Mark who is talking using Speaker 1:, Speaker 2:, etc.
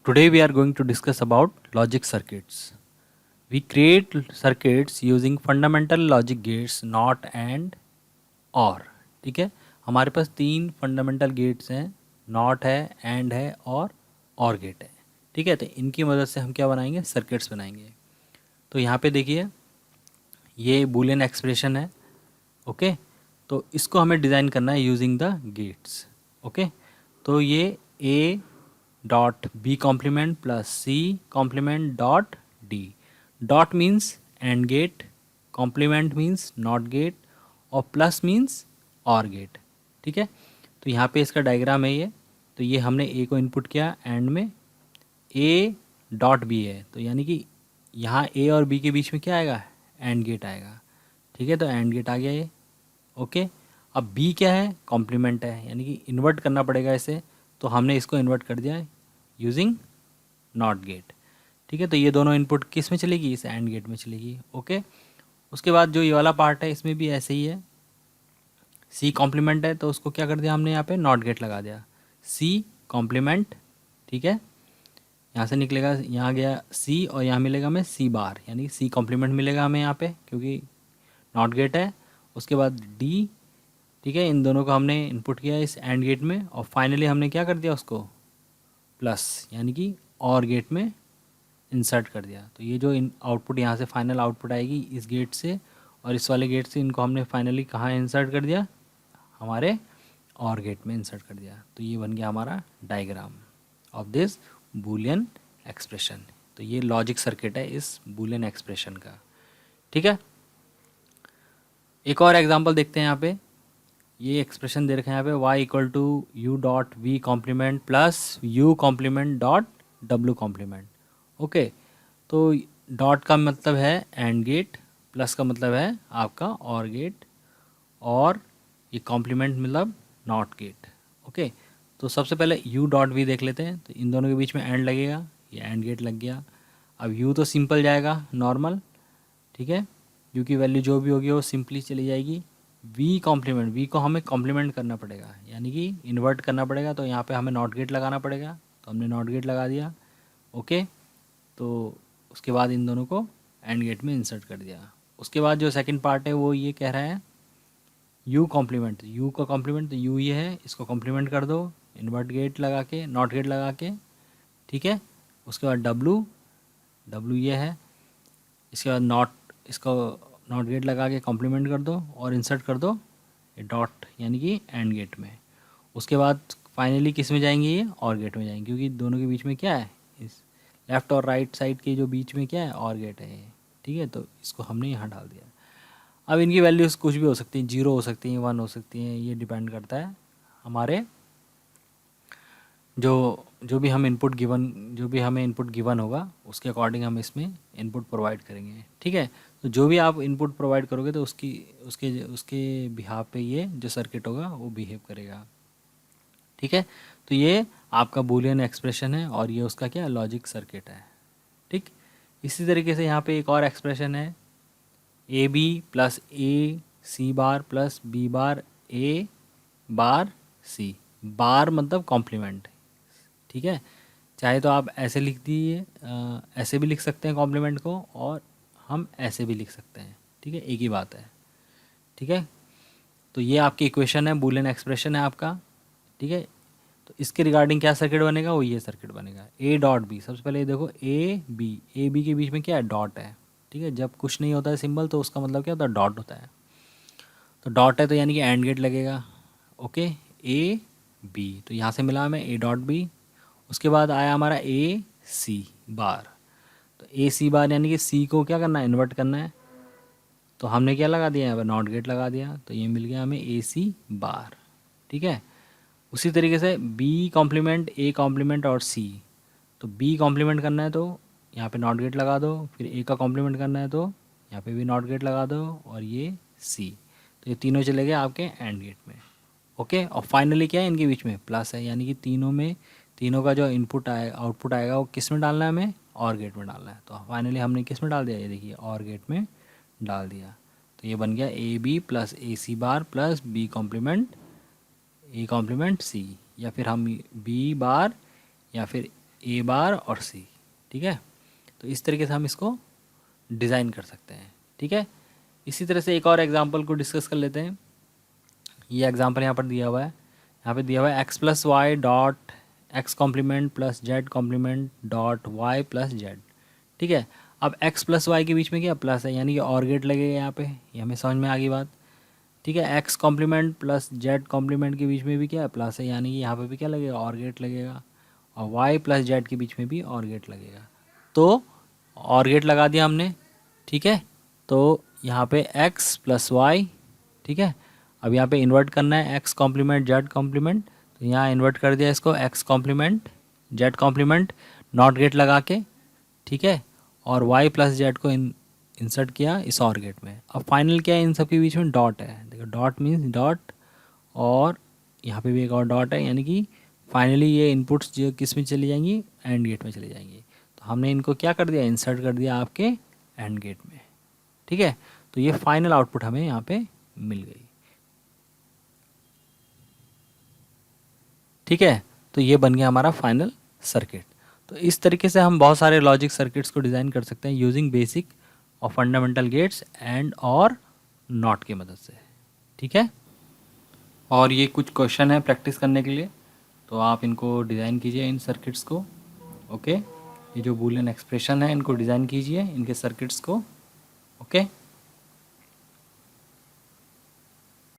Speaker 1: Today we are going to discuss about logic circuits. We create circuits using fundamental logic gates not and और. ठीक है, हमारे पास तीन fundamental gets हैं, not है, एंड है और गेट है. ठीक है, तो इनकी मदद से हम क्या बनाएंगे, सर्किट्स बनाएंगे. तो यहाँ पे देखिए ये बूलियन एक्सप्रेशन है. ओके, तो इसको हमें डिज़ाइन करना है यूजिंग द गेट्स. ओके, तो ये A dot B complement plus C complement dot D. Dot means and gate, complement means not gate और प्लस मीन्स और गेट. ठीक है, तो यहाँ पे इसका डायग्राम है ये. तो ये हमने ए को इनपुट किया एंड में, ए डॉट बी है तो यानी कि यहाँ ए और बी के बीच में क्या आएगा, एंड गेट आएगा. ठीक है, तो एंड गेट आ गया ये. ओके, अब बी क्या है, कॉम्प्लीमेंट है यानी कि इन्वर्ट करना पड़ेगा इसे. तो हमने इसको इन्वर्ट कर दिया यूजिंग नॉट गेट. ठीक है, तो ये दोनों इनपुट किस में चलेगी, इस एंड गेट में चलेगी. ओके, उसके बाद जो ये वाला पार्ट है इसमें भी ऐसे ही है. सी कॉम्प्लीमेंट है तो उसको क्या कर दिया हमने, यहाँ पे नॉट गेट लगा दिया. सी कॉम्प्लीमेंट, ठीक है, यहाँ से निकलेगा, यहाँ गया सी और यहाँ मिलेगा हमें सी बार यानी सी कॉम्प्लीमेंट मिलेगा हमें यहाँ पे क्योंकि नॉट गेट है. उसके बाद डी. ठीक है, इन दोनों को हमने इनपुट किया इस एंड गेट में और फाइनली हमने क्या कर दिया उसको प्लस यानी कि और गेट में इंसर्ट कर दिया. तो ये जो आउटपुट यहाँ से फाइनल आउटपुट आएगी इस गेट से और इस वाले गेट से, इनको हमने फाइनली कहाँ इंसर्ट कर दिया, हमारे और गेट में इंसर्ट कर दिया. तो ये बन गया हमारा diagram of this Boolean expression. तो ये लॉजिक सर्किट है इस बूलियन एक्सप्रेशन का. ठीक है, एक और एग्जांपल देखते हैं. यहाँ पे ये एक्सप्रेशन दे रखे हैं यहाँ पे y equal to U dot V complement plus U complement dot W complement. Okay, तो डॉट का मतलब है एंड गेट, प्लस का मतलब है आपका और गेट और ये कॉम्प्लीमेंट मतलब नॉट गेट. ओके, तो सबसे पहले u डॉट वी देख लेते हैं. तो इन दोनों के बीच में एंड लगेगा, ये एंड गेट लग गया. अब u तो सिंपल जाएगा नॉर्मल. ठीक है, u की वैल्यू जो भी होगी वो सिंपली चली जाएगी. v कॉम्प्लीमेंट, v को हमें कॉम्प्लीमेंट करना पड़ेगा यानी कि इन्वर्ट करना पड़ेगा. तो यहाँ पे हमें नॉट गेट लगाना पड़ेगा, तो हमने नॉट गेट लगा दिया. ओके, तो उसके बाद इन दोनों को एंड गेट में इंसर्ट कर दिया. उसके बाद जो सेकंड पार्ट है वो ये कह रहा है u कॉम्प्लीमेंट. u का कॉम्प्लीमेंट तो u ये है, इसको कॉम्प्लीमेंट कर दो इन्वर्ट गेट लगा के, नॉट गेट लगा के. ठीक है, उसके बाद w ये है, इसके बाद नॉट, इसको नॉट गेट लगा के कॉम्प्लीमेंट कर दो और इंसर्ट कर दो ये डॉट यानी कि एंड गेट में. उसके बाद फाइनली किस में जाएंगे, ये और गेट में जाएंगे क्योंकि दोनों के बीच में क्या है, इस लेफ़्ट और राइट साइड के जो बीच में क्या है, और गेट है ये. ठीक है, तो इसको हमने यहाँ डाल दिया. अब इनकी वैल्यूज़ कुछ भी हो सकती हैं, 0 हो सकती हैं, 1 हो सकती हैं, ये डिपेंड करता है हमारे जो भी हम इनपुट गिवन, जो भी हमें इनपुट गिवन होगा उसके अकॉर्डिंग हम इसमें इनपुट प्रोवाइड करेंगे. ठीक है, तो जो भी आप इनपुट प्रोवाइड करोगे तो उसकी उसके उसके बिहाफ पे ये जो सर्किट होगा वो बिहेव करेगा. ठीक है, तो ये आपका बूलियन एक्सप्रेशन है और ये उसका क्या लॉजिक सर्किट है. ठीक, इसी तरीके से यहाँ पे एक और एक्सप्रेशन है A B plus A C bar plus B bar A bar C. Bar मतलब कॉम्प्लीमेंट. ठीक है, चाहे तो आप ऐसे लिख दीजिए, ऐसे भी लिख सकते हैं कॉम्प्लीमेंट को और हम ऐसे भी लिख सकते हैं. ठीक है, एक ही बात है. ठीक है, तो ये आपकी इक्वेशन है, बूलियन एक्सप्रेशन है आपका. ठीक है, तो इसके रिगार्डिंग क्या सर्किट बनेगा, वो ये सर्किट बनेगा ए डॉट बी. सबसे पहले ये देखो ए बी के बीच में क्या है, डॉट है. ठीक है, जब कुछ नहीं होता है सिंबल तो उसका मतलब क्या होता है, डॉट होता है. तो डॉट है तो यानी कि एंड गेट लगेगा. ओके, ए बी, तो यहाँ से मिला हमें ए डॉट बी. उसके बाद आया हमारा ए सी बार. तो ए सी बार यानी कि सी को क्या करना है, इन्वर्ट करना है. तो हमने क्या लगा दिया, यहाँ पर नॉट गेट लगा दिया. तो ये मिल गया हमें ए सी बार. ठीक है, उसी तरीके से बी कॉम्प्लीमेंट ए कॉम्प्लीमेंट और सी. तो बी कॉम्प्लीमेंट करना है तो यहाँ पे नॉट गेट लगा दो, फिर ए का कॉम्प्लीमेंट करना है तो यहाँ पे भी नॉट गेट लगा दो और ये सी. तो ये तीनों चले गए आपके एंड गेट में. ओके, और फाइनली क्या है, इनके बीच में प्लस है यानी कि तीनों का जो इनपुट आएगा, आउटपुट आएगा, वो किस में डालना है, हमें और गेट में डालना है. तो फाइनली हमने किस में डाल दिया, ये देखिए और गेट में डाल दिया. तो ये बन गया A B plus A C bar plus B complement A complement C, या फिर हम बी बार या फिर ए बार और सी, ठीक है। तो इस तरीके से हम इसको डिज़ाइन कर सकते हैं, ठीक है। इसी तरह से एक और एग्जांपल को डिस्कस कर लेते हैं। ये एग्जांपल यहाँ पर दिया हुआ है, यहाँ पे दिया हुआ है X plus Y dot X complement plus Z complement dot Y plus Z, ठीक है। अब एक्स प्लस वाई के बीच में क्या प्लस है, यानी कि और गेट लगेगा यहाँ पे, ये हमें समझ में आ गई बात, ठीक है। X complement plus Z complement के बीच में भी क्या है प्लस है, यानी कि यहाँ पे भी क्या लगेगा और गेट लगेगा, और वाई प्लस जेड के बीच में भी और गेट लगेगा। तो और गेट लगा दिया हमने, ठीक है। तो यहाँ पे एक्स प्लस वाई, ठीक है। अब यहाँ पे इन्वर्ट करना है एक्स कॉम्प्लीमेंट जेड कॉम्प्लीमेंट, तो यहाँ इन्वर्ट कर दिया इसको X complement Z complement not gate लगा के, ठीक है। और वाई प्लस जेड को इंसर्ट किया इस और गेट में। अब फाइनल क्या है, इन सब के बीच में डॉट है, देखो डॉट मीन्स डॉट, और यहाँ पे भी एक और डॉट है, यानी कि फाइनली ये इनपुट्स जो किस में चली जाएंगी, एंड गेट में चली जाएंगी। तो हमने इनको क्या कर दिया, इंसर्ट कर दिया आपके एंड गेट में, ठीक है। तो ये फाइनल आउटपुट हमें यहाँ पे मिल गई, ठीक है। तो ये बन गया हमारा फाइनल सर्किट। तो इस तरीके से हम बहुत सारे लॉजिक सर्किट्स को डिज़ाइन कर सकते हैं यूजिंग बेसिक और फंडामेंटल गेट्स एंड और नॉट की मदद से, ठीक है। और ये कुछ क्वेश्चन है प्रैक्टिस करने के लिए, तो आप इनको डिज़ाइन कीजिए इन सर्किट्स को, ओके। ये जो बूलियन एक्सप्रेशन है इनको डिज़ाइन कीजिए इनके सर्किट्स को, ओके।